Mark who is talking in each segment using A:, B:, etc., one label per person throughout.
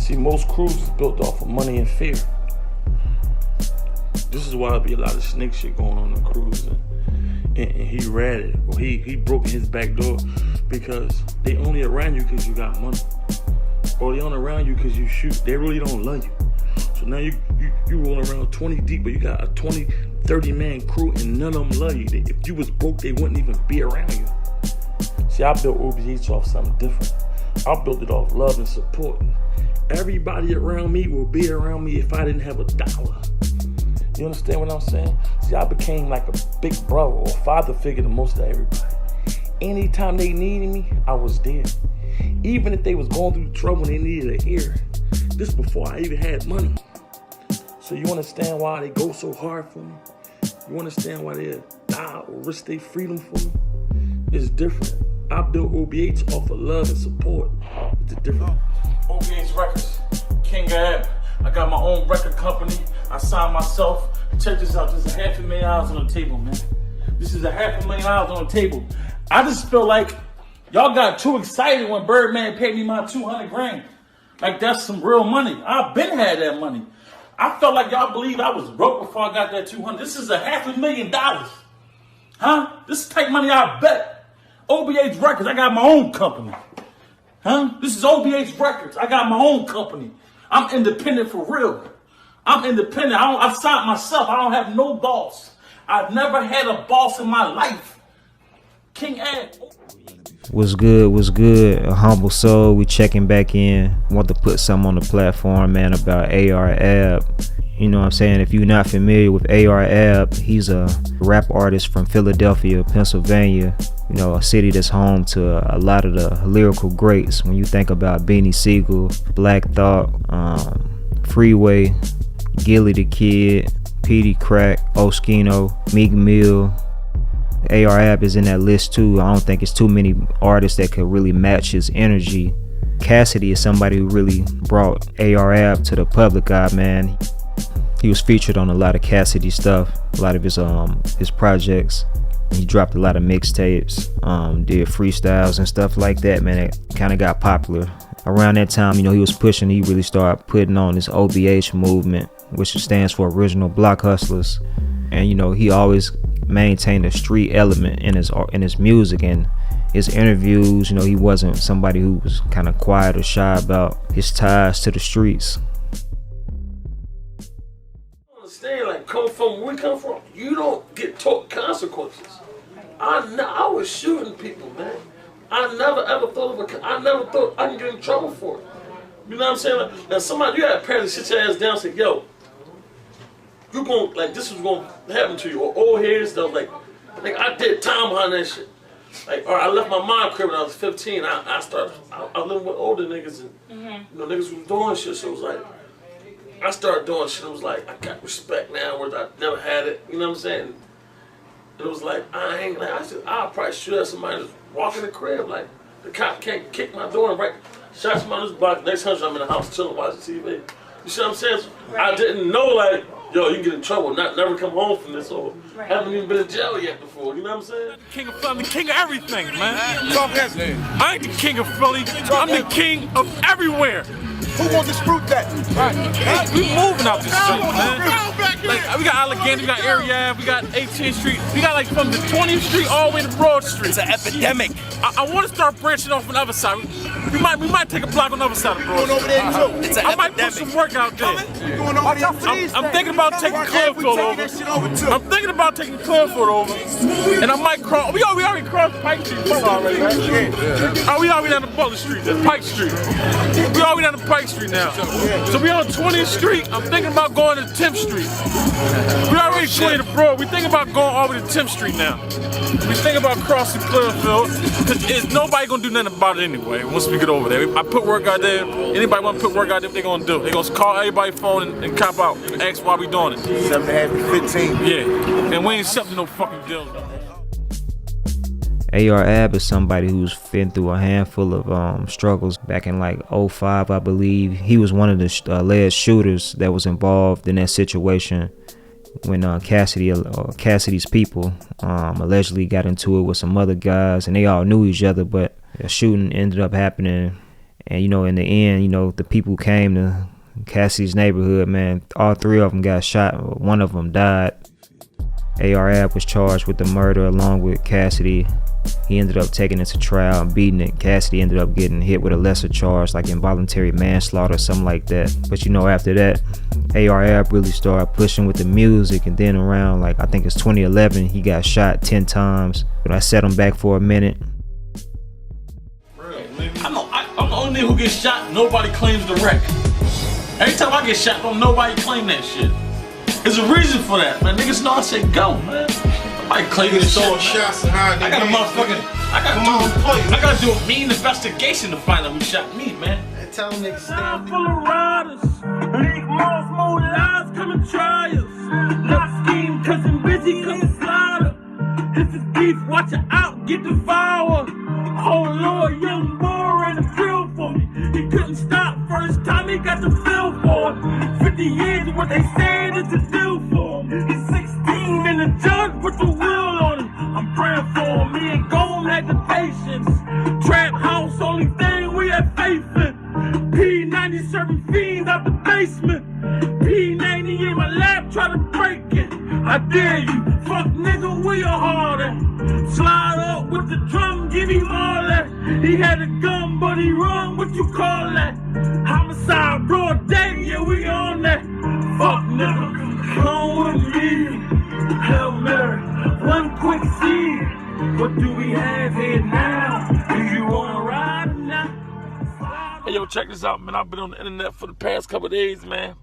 A: See, most crews is built off of money and fear. This is why there be a lot of snake shit going on in crews, and he ratted, or he broke in his back door because they only around you because you got money, or they only around you because you shoot. They really don't love you. So now you rolling around 20 deep, but you got a 20, 30 man crew, and none of them love you. If you was broke, they wouldn't even be around you. See, I built OBH off something different. I built it off love and support. Everybody around me will be around me if I didn't have $1. You understand what I'm saying? See, I became like a big brother or father figure to most of everybody. Anytime they needed me, I was there. Even if they was going through trouble and they needed an ear. This before I even had money. So you understand why they go so hard for me? You understand why they die or risk their freedom for me? It's different. I built OBH off of love and support. It's different. OBH Records, King of Ab. I got my own record company. I signed myself. Check this out. This is $500,000 on the table, man. This is $500,000 on the table. I just feel like y'all got too excited when Birdman paid me my $200,000. Like that's some real money. I've been had that money. I felt like y'all believe I was broke before I got that $200,000. This is $500,000. Huh? This is type money I bet. OBH Records, I got my own company. Huh? This is OBH Records. I got my own company. I'm independent for real. I'm independent. I signed myself. I don't have no boss. I've never had a boss in my life. King Ed.
B: What's good? What's good? AHumbleSoul. We checking back in. Want to put something on the platform, man, about AHumbleSoul. You know what I'm saying? If you're not familiar with AHumbleSoul, he's a rap artist from Philadelphia, Pennsylvania. You know, a city that's home to a lot of the lyrical greats. When you think about Beanie Siegel, Black Thought, Freeway, Gilly the Kid, Petey Crack, Oskino, Meek Mill. AHumbleSoul is in that list too. I don't think it's too many artists that could really match his energy. Cassidy is somebody who really brought AHumbleSoul to the public eye, man. He was featured on a lot of Cassidy stuff, a lot of his projects. He dropped a lot of mixtapes, did freestyles and stuff like that, man. It kind of got popular. Around that time, you know, he was pushing, he really started putting on this OBH movement, which stands for Original Block Hustlaz. And, you know, he always maintained a street element in his music and his interviews. You know, he wasn't somebody who was kind of quiet or shy about his ties to the streets.
A: Like come from where we come from, you don't get taught consequences. I was shooting people, man. I never ever thought I never thought I can get in trouble for it. You know what I'm saying? Like, now somebody, you had parents sit your ass down and say, yo, you gon' like this was gonna happen to you. Or old heads though, like I did time behind that shit. Like, or I left my mom crib when I was 15. I lived with older niggas and you know niggas was doing shit, so it was like I started doing shit. It was like I got respect now, where I never had it. You know what I'm saying? It was like I'll probably shoot at somebody just walking the crib. Like the cop can't kick my door and shot somebody on this block. Next time I'm in the house chilling watching TV. You see what I'm saying? So I didn't know like yo, you can get in trouble, never come home from this, or haven't even been in jail yet before. You know what I'm saying?
C: King of Philly, king of everything, man. I ain't the king of Philly. I'm the king of everywhere.
D: Who gonna dispute that?
C: Right. We moving out this street, man. Like we got Allegheny, we got Area, we got 18th Street, we got like from the 20th Street all the way to Broad Street.
D: It's an epidemic.
C: I want to start branching off on the other side. We might take a block on the other side of Broad Street.
D: Over there too. It's an
C: I might put some work out there. I'm thinking about taking Clearfield over. I'm thinking about taking Clearfield over, and I might cross. We already crossed Pike Street already, right? We already down to Butler Street, that's Pike Street. We already down to Pike Street now. So we on 20th Street. I'm thinking about going to 10th Street. We already 20 to Broad. We thinking about going all the way to 10th Street now. We thinking about crossing Clearfield, because nobody gonna do nothing about it anyway. Once we get over there, I put work out there. Anybody want to put work out there? What they gonna do? They gonna call everybody's phone and cop out and ask why we doing it.
D: 7.5 to 15.
C: Yeah, and we ain't accepting no fucking deals.
B: AHumbleSoul is somebody who's been through a handful of struggles. Back in like 05, I believe, he was one of the alleged shooters that was involved in that situation when Cassidy's people allegedly got into it with some other guys, and they all knew each other, but a shooting ended up happening, And you know, in the end, you know, the people who came to Cassidy's neighborhood, man, all 3 of them got shot. One of them died. AHumbleSoul was charged with the murder along with Cassidy. He ended up taking it to trial and beating it. Cassidy ended up getting hit with a lesser charge, like involuntary manslaughter or something like that. But you know, after that, AHumbleSoul really started pushing with the music, and then around, like, I think it's 2011, he got shot 10 times. But I set him back for a minute.
C: I'm the only nigga who gets shot, nobody claims the wreck. Every time I get shot, don't nobody claim that shit. There's a reason for that, man. Niggas know I say go, man. Nobody claim this shit,
E: shots and how
C: I got a motherfucking, I gotta do a mean investigation to find out who shot me, man.
E: Tell them niggas
C: Time full of riders, league malls, more lies, come and try us. Left scheme, cousin busy, cousin slaughter. This is beef, watch it out, get devoured. Oh Lord, young boy ran the field for me. He couldn't stop, first time he got the feel for it. 50 years, what they said is the deal for him. He's 16 and the judge with the wheel on him. I'm praying for him, me and Goon had the patience. Trap house, only thing we had faith in. P90 serving fiends out the basement. P90 in my lap, try to break it. I dare you, fuck nigga, where your heart at? Slide up with the drum, give him all that. He had a gun, but he run, what you call that? Homicide, broad day, yeah, we on that. Fuck nigga, come with me. Hail Mary, one quick seed. What do we have here now? Do you wanna ride or not? Hey, yo, check this out, man. I've been on the internet for the past couple of days, man.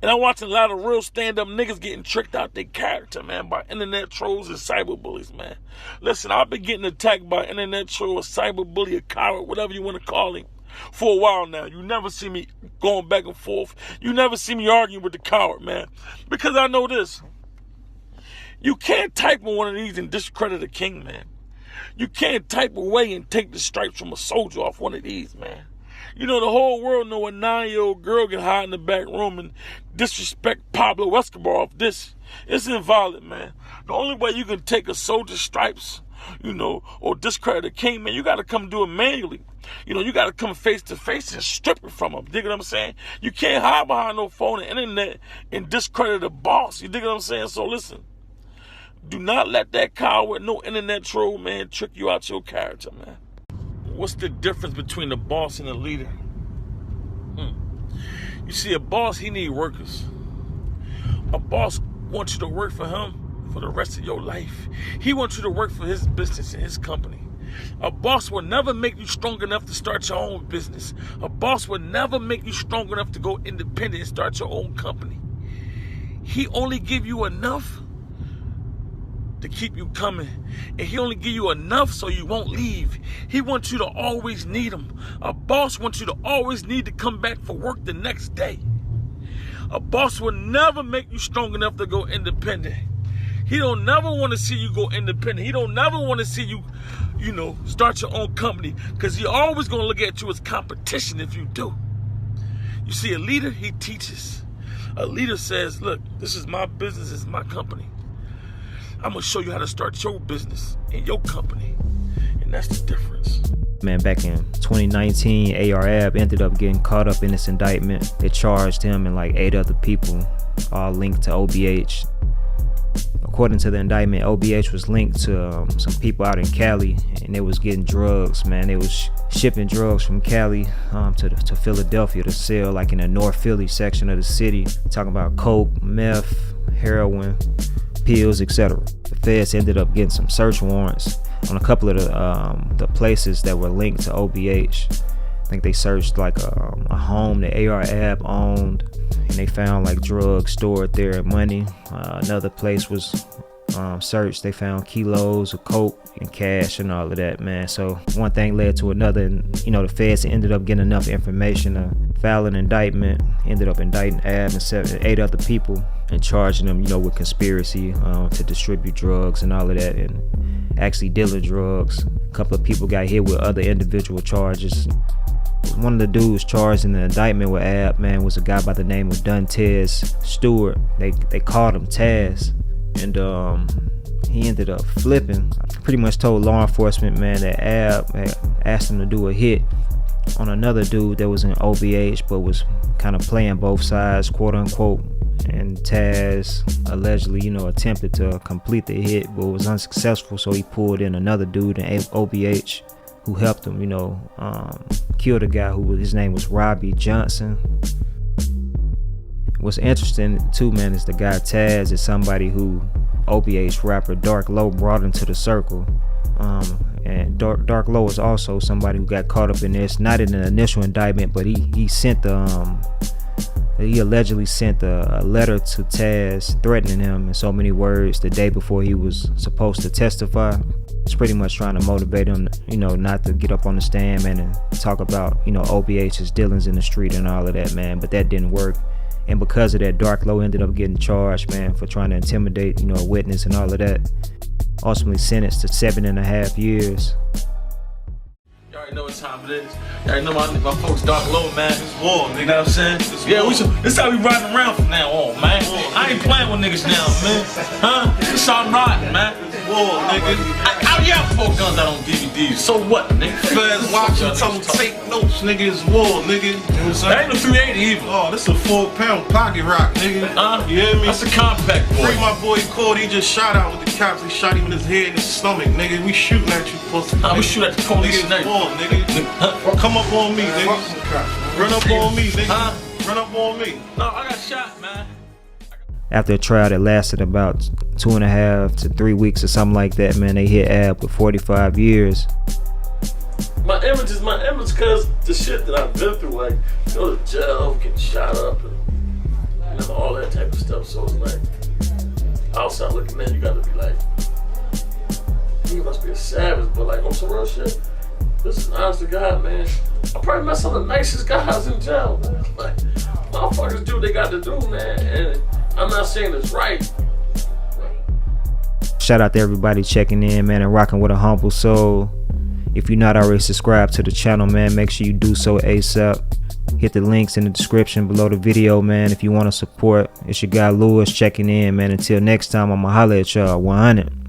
C: And I'm watching a lot of real stand-up niggas getting tricked out their character, man, by internet trolls and cyberbullies, man. Listen, I've been getting attacked by internet troll, a cyberbully, a coward, whatever you want to call him, for a while now. You never see me going back and forth. You never see me arguing with the coward, man. Because I know this. You can't type on one of these and discredit a king, man. You can't type away and take the stripes from a soldier off one of these, man. You know, the whole world know a 9-year-old girl can hide in the back room and disrespect Pablo Escobar off this. It's inviolate, man. The only way you can take a soldier's stripes, you know, or discredit a king, man, you got to come do it manually. You know, you got to come face to face and strip it from him. Dig what I'm saying? You can't hide behind no phone and internet and discredit a boss. You dig what I'm saying? So listen. Do not let that coward, no internet troll, man, trick you out your character, man. What's the difference between a boss and a leader? You see, a boss, he need workers. A boss wants you to work for him for the rest of your life. He wants you to work for his business and his company. A boss will never make you strong enough to start your own business. A boss will never make you strong enough to go independent and start your own company. He only give you enough to keep you coming, and he only give you enough so you won't leave. He wants you to always need him. A boss wants you to always need to come back for work the next day. A boss will never make you strong enough to go independent. He don't never want to see you go independent. He don't never want to see you, you know, start your own company, because he always gonna look at you as competition if you do. You see, a leader, he teaches. A leader says, look, this is my business, it's my company. I'm going to show you how to start your business and your company. And that's the difference.
B: Man, back in 2019, AHumbleSoul ended up getting caught up in this indictment. They charged him and like 8 other people, all linked to OBH. According to the indictment, OBH was linked to some people out in Cali, and they was getting drugs, man. They was shipping drugs from Cali to Philadelphia to sell, like in the North Philly section of the city. Talking about coke, meth, heroin, pills, etc. The feds ended up getting some search warrants on a couple of the places that were linked to OBH. I think they searched like a home that AHumbleSoul owned, and they found like drugs stored there and money. Another place was searched. They found kilos of coke and cash and all of that, man. So one thing led to another, and you know, the feds ended up getting enough information to file an indictment. Ended up indicting Ab and 8 other people and charging them, you know, with conspiracy to distribute drugs and all of that, and actually dealing drugs. A couple of people got hit with other individual charges. One of the dudes charged in the indictment with Ab, man, was a guy by the name of Duntez Stewart. They called him Taz, and he ended up flipping. Pretty much told law enforcement, man, that Ab had asked him to do a hit on another dude that was in OBH but was kind of playing both sides, quote unquote. And Taz allegedly, attempted to complete the hit but was unsuccessful, so he pulled in another dude in OBH who helped him, kill the guy his name was Robbie Johnson. What's interesting too, man, is the guy Taz is somebody who OBH rapper Dark Low brought into the circle. And Dark Low is also somebody who got caught up in this, not in an initial indictment, but he allegedly sent a letter to Taz threatening him in so many words the day before he was supposed to testify. It's pretty much trying to motivate him, not to get up on the stand, man, and talk about, OBH's dealings in the street and all of that, man. But that didn't work. And because of that, Dark Low ended up getting charged, man, for trying to intimidate, a witness and all of that. Ultimately sentenced to 7.5 years.
C: You already know what time it is. You already know my folks Dark Low, man. It's war, nigga. You know what I'm saying? This how we riding around from now on, man. I ain't playing with niggas now, man. Huh? This how I'm riding, man. War, nigga. How y'all 4 guns out on DVDs? So what, nigga? Feds watching, tell them take notes, nigga. It's war, nigga. You know what I'm saying? That ain't no 380 even. Oh, this a 4-pound pocket rock, nigga. You hear me? That's a compact, boy. Free my boy Cord, he just shot out with the cops. He shot him in his head and his stomach, nigga. We shooting at you, pussy. We shoot at the police, nigga. War, nigga. Come up on me, nigga. Run up on me, nigga. Run up on me. No, I got shot, man.
B: After a trial that lasted about 2.5 to 3 weeks or something like that, man, they hit Ab with 45 years.
A: My image is my image because the shit that I've been through, like, go to jail, getting shot up, and all that type of stuff. So it's like, outside looking in, you gotta be like, you must be a savage, but like on some real shit, this is honest to God, man. I probably met some of the nicest guys in jail, man. Like, motherfuckers do what they got to do, man. And I'm not saying it's right.
B: Shout out to everybody checking in, man, and rocking with AHumbleSoul. If you're not already subscribed to the channel, man, make sure you do so ASAP. Hit the links in the description below the video, man, if you want to support. It's your guy Lewis checking in, man. Until next time, I'ma holler at y'all. 100.